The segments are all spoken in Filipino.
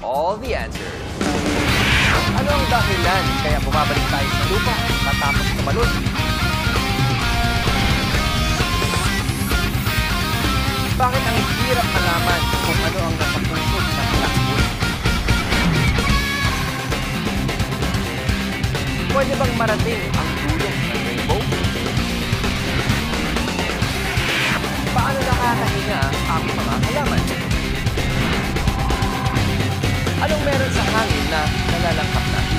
all the answers. Ano ang dahilan kaya bumabalik tayo sa lupa matapos tumalon? Bakit ang hirap malaman kung ano ang nasa puso ng black hole? Pwede bang marating ang dulo ng rainbow? Paano nakakahinga ang mga halaman? Anong meron sa hangin na nalalangkap natin?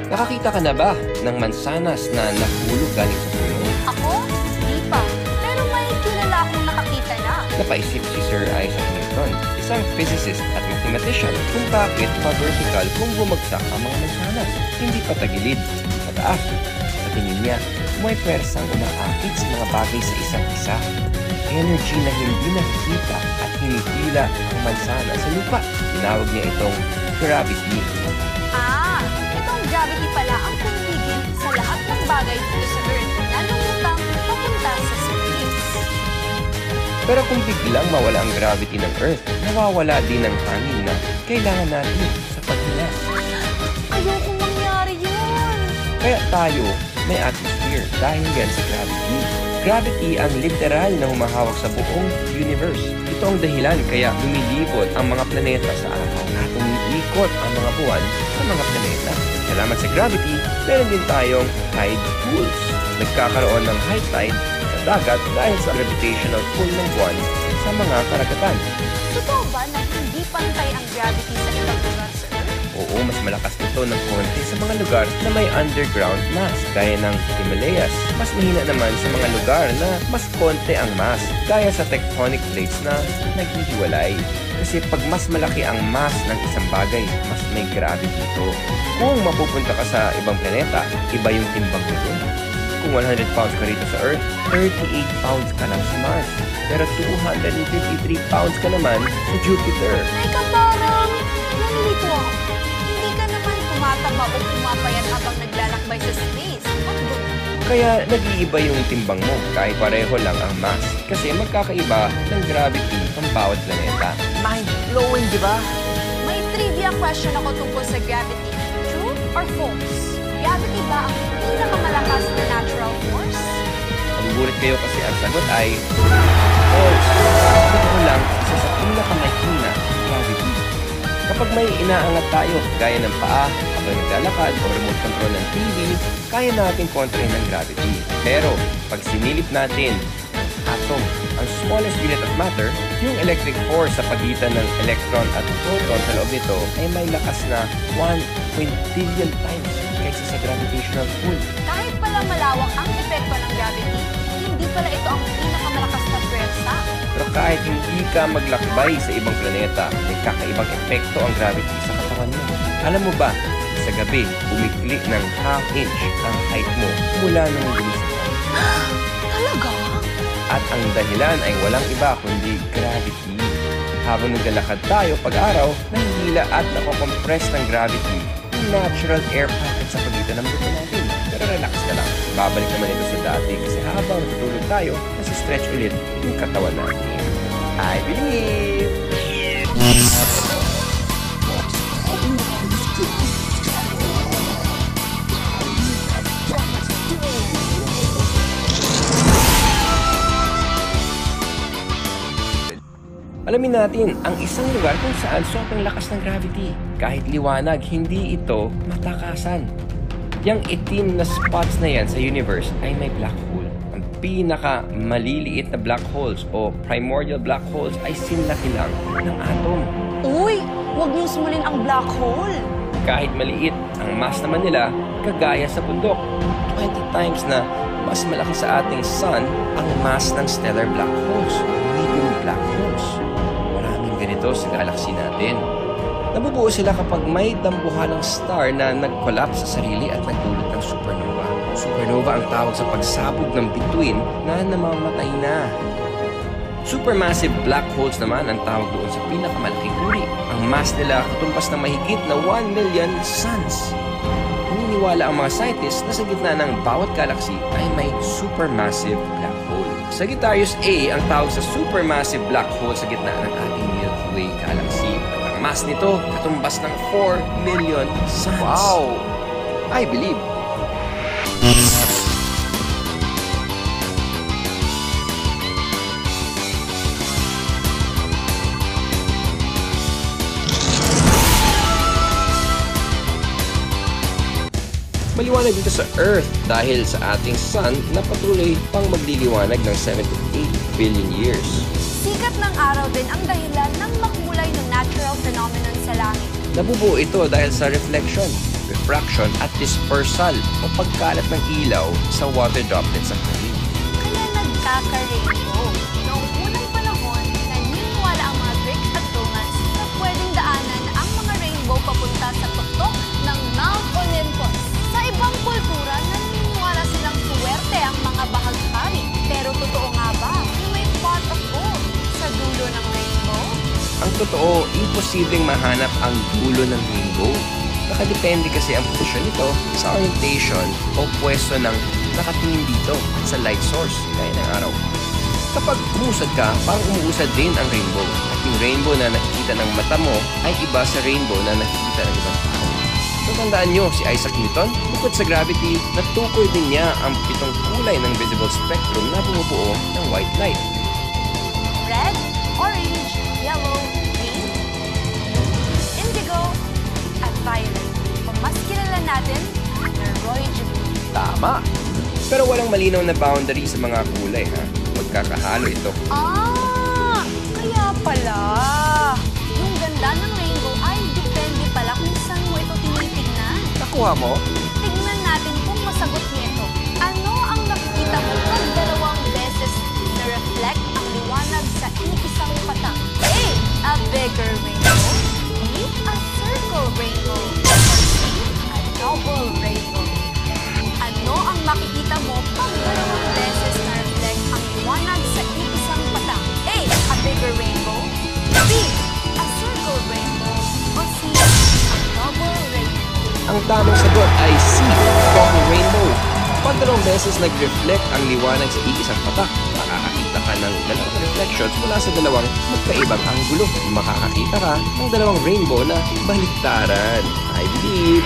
Nakakita ka na ba ng mansanas na nahulog galing sa puno? Ako? Di pa. Pero may kilala akong nakakita na. Napaisip si Sir Isaac Newton, isang physicist at mathematician, kung bakit pa-vertical kung bumagsak ang mga mansanas, hindi pa tagilid, pataas. Sa tingin niya, may pwersang umaakit sa mga bagay sa isa't isa. Energy na hindi nakikita at hinihila ang mansana sa lupa. Tinawag niya itong gravity. Itong gravity pala ang tumigil sa lahat ng bagay dito sa Earth na lumutang papunta sa surface. Pero kung biglang mawala ang gravity ng Earth, nawawala din ang hangin na kailangan natin sa paghinga. Ayokong mangyari yun! Kaya tayo may atmosphere dahil yan sa gravity. Gravity ang literal na humahawak sa buong universe. Ito ang dahilan kaya lumilipot ang mga planeta sa araw at umiikot ang mga buwan sa mga planeta. Salamat sa gravity, meron din tayong tide pools. Nagkakaroon ng high tide sa dagat dahil sa gravitational pull ng buwan sa mga karagatan. Totoo ba na hindi pantay ang gravity sa ibang lugar sa Earth? Oo, mas malakas ito ng konti sa mga lugar na may underground mass, gaya ng Himalayas. Mas mahina naman sa mga lugar na mas konti ang mass, gaya sa tectonic plates na naghihiwalay. Kasi pag mas malaki ang mass ng isang bagay, mas may gravity ito. Kung mapupunta ka sa ibang planeta, iba yung timbang mo dun. Kung 100 pounds ka rito sa Earth, 38 pounds ka lang sa Mars. Pero 253 pounds ka naman sa Jupiter. Teka, parang nalilito ako. Hindi ka naman tumataba o pumapayat habang naglalakbay sa space. At doon, Kaya nag-iiba yung timbang mo kahit pareho lang ang mass. Kasi magkakaiba ng gravity ng bawat planeta. Mind-blowing, di ba? may trivia question ako tungkol sa gravity. True or false? Gravity ba ang pinakamalakas na natural force? Magugulat kayo kasi ang sagot ay false. Totoo lang, isa sa pinakamahina gravity. Kapag may inaangat tayo, gaya ng paa, habang naglalakad o remote control ng TV, kaya natin kontrahin ng gravity. Pero, pag sinilip natin ang atom, ang smallest unit of matter, yung electric force sa pagitan ng electron at proton sa loob nito ay may lakas na 1 quintillion times kaysa sa gravitational pull. Kahit pala malawak ang epekto ng gravity, Kahit hindi ka maglakbay sa ibang planeta, may kakaibang epekto ang gravity sa katawan mo. Alam mo ba, sa gabi, bumikli ng ½ inch ang height mo mula nung gumising ka. Talaga? At ang dahilan ay walang iba kundi gravity. Habang naglalakad tayo pag-araw, nahihila at nakokompress ng gravity yung natural air pocket sa pagitan ng buto natin. Pero relax ka lang. Babalik naman ito sa dati kasi habang natutulog tayo, nasi-stretch ulit yung katawan natin. I believe! Alamin natin ang isang lugar kung saan sobrang lakas ng gravity. Kahit liwanag, hindi ito matakasan. Yang itim na spots na yan sa universe ay may black hole. Ang pinaka-maliliit na black holes o primordial black holes ay sinlaki lang ng atom. Uy, huwag niyong sumulin ang black hole. Kahit maliit, ang mass naman nila kagaya sa bundok. 20 times na mas malaki sa ating sun ang mass ng stellar black holes, medium black holes. Maraming ganito sa galaxy natin. Nabubuo sila kapag may dambuhalang star na nag-collapse sa sarili at nagdulot ng supernova. Supernova ang tawag sa pagsabog ng bituin na namamatay na. Supermassive black holes naman ang tawag doon sa pinakamalaking uri. Ang mass nila katumbas na mahigit na 1 million suns. Naniniwala ang mga scientists na sa gitna ng bawat galaxy ay may supermassive black hole. Sagittarius A ang tawag sa supermassive black hole sa gitna ng ating Milky Way galaxy. Ang mass nito katumbas ng 4 million suns. Wow! I believe. Maliwanag dito sa Earth dahil sa ating sun na patuloy pang magliliwanag ng 7 to 8 billion years. Sikat ng araw din ang dahilan ng makulay na natural phenomenon sa langit. Nabubuo ito dahil sa reflection, refraction at dispersal o pagkalat ng ilaw sa water droplets sa paligid. Kaya nagkaka-rainbow. Noong unang panahon, naniniwala ang mga Greeks at Romans na pwedeng daanan ang mga rainbow papunta sa tuktok ng Mount Olympus. Sa ibang kultura, naniniwala silang suwerte ang mga bahaghari. Pero totoo nga ba na may pot of gold sa dulo ng rainbow? Ang totoo, imposibleng mahanap ang dulo ng rainbow. Nakadepende kasi ang posisyon nito sa orientation o pwesto ng nakatingin dito sa light source, gaya ng araw. Kapag umusad ka, parang umuusad din ang rainbow. At yung rainbow na nakikita ng mata mo ay iba sa rainbow na nakikita ng ibang tao. Tatandaan nyo, si Isaac Newton, bukod sa gravity, natukoy din niya ang 7 kulay ng visible spectrum na bumubuo ng white light. Red, orange, yellow, green, indigo, at violet. O mas kilala natin na Roy J. Tama! Pero walang malinaw na boundary sa mga kulay, ha? Magkakahalo ito. Kaya pala. Yung ganda ng rainbow ay depende pala kung saan mo ito tinitingnan. Nakuha mo? Tingnan natin kung masagot niya ito. Ano ang nakikita mo pag 2 beses na-reflect ang liwanag sa iisang patak? A. A bigger rainbow. B. A circle rainbow. C. A double rainbow. Ano ang makikita mo pag 2 beses na-reflect ang liwanag sa iisang patak? A. A bigger rainbow. B. A circle rainbow. O C. A double rainbow. Ang tamang sagot ay C, double rainbow. Pag 2 beses nag-reflect ang liwanag sa iisang patak, makakakita ka ng 2 reflections mula sa 2 magkaibang anggulo. Makakakita ka ng 2 rainbow na baliktaran. I believe.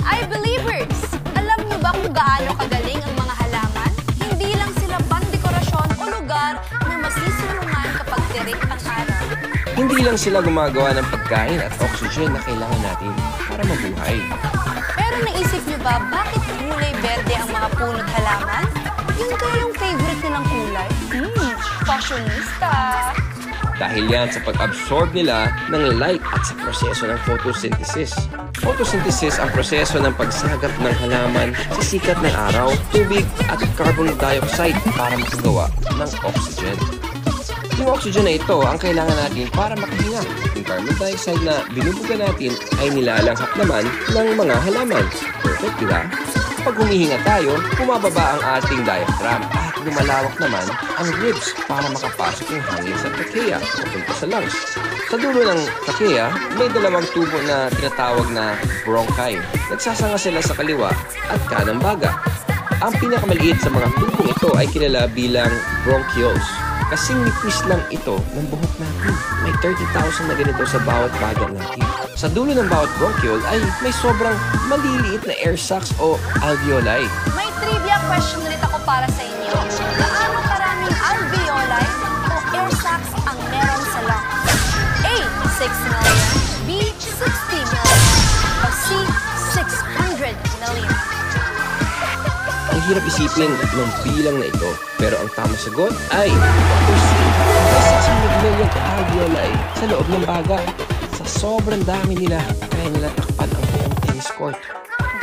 I-believers! Alam niyo ba kung gaano kagaling ang mga halaman? Hindi lang sila pandekorasyon o lugar na masisilungan kapag tirik ang araw. Hindi lang sila gumagawa ng pagkain at oxygen na kailangan natin para mabuhay. Pero naisip niyo ba bakit kulay berde ang mga puno't halaman? Yun kaya yung favorite nilang kulay? Fashionista! Dahil yan sa pag-absorb nila ng light at sa proseso ng photosynthesis. Photosynthesis ang proseso ng pagsagap ng halaman sa sikat ng araw, tubig at carbon dioxide para makagawa ng oxygen. Yung oxygen na ito ang kailangan natin para makahinga. Yung carbon dioxide na binubuga natin ay nilalanghap naman ng mga halaman. Perfect, di ba? Pag humihinga tayo, bumababa ang ating diaphragm at lumalawak naman ang ribs para makapasok yung hangin sa trachea papunta sa lungs. Sa dulo ng trachea, may dalawang tubo na tinatawag na bronchi. Nagsasanga sila sa kaliwa at kanang baga. Ang pinakamaliit sa mga tubong ito ay kilala bilang bronchioles. Kasing nipis lang ito ng buhok natin. May 30,000 na ganito sa bawat baga natin. Sa dulo ng bawat bronchiole ay may sobrang maliliit na air sacs o alveoli. May trivia question ulit ako para sa inyo. Gaano karaming alveoli o air sacs ang meron sa lungs? A. 6 million, B. 60 million, o C. 600 million. Ang hirap isipin ng bilang na ito, pero ang tamang sagot ay may 600 million alveoli sa loob ng baga. Sa sobrang dami nila, kaya nila takpan ang buong tennis court.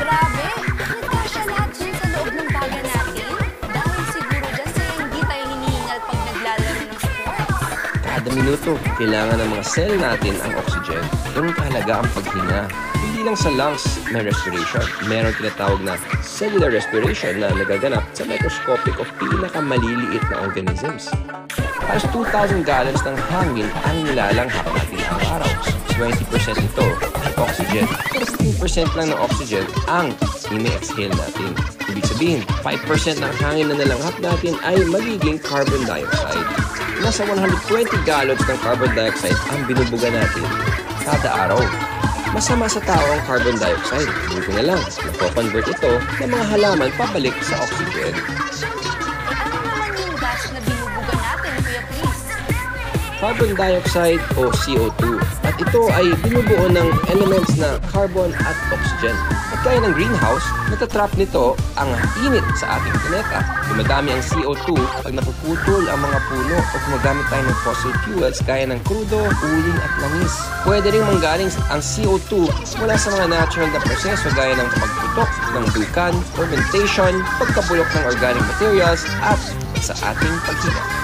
Grabe! Nagkasya lahat dyan sa loob ng baga natin? Dahil siguro dyan sa hindi tayo hinihingal pag naglalaro ng sports. Kada minuto, kailangan ng mga cell natin ang oxygen. Ganun kahalaga ang paghinga. Hindi lang sa lungs may respiration. Meron tinatawag na cellular respiration na nagaganap sa microscopic o pinakamaliliit na organisms. Halos 2,000 gallons ng hangin ang nilalanghap natin araw-araw. 20% ito ay oxygen. 15% lang ng oxygen ang ine-exhale natin. Ibig sabihin, 5% ng hangin na nalanghap natin ay magiging carbon dioxide. Nasa 120 gallons ng carbon dioxide ang binubuga natin kada araw. Masama sa tao ang carbon dioxide. Buti na lang, napo-convert ito ng mga halaman pabalik sa oxygen. Ano naman yung gas na binubuga natin, Kuya Please? Carbon dioxide o CO2. At ito ay binubuo ng elements na carbon at oxygen. At gaya ng greenhouse, natatrap nito ang init sa ating planeta. Dumadami ang CO2 pag napuputol ang mga puno o gumagamit tayo ng fossil fuels gaya ng krudo, uling at langis. Pwede ring manggaling ang CO2 mula sa mga natural na proseso gaya ng pagputok ng vulkan, fermentation, pagkabulok ng organic materials at sa ating paghinga.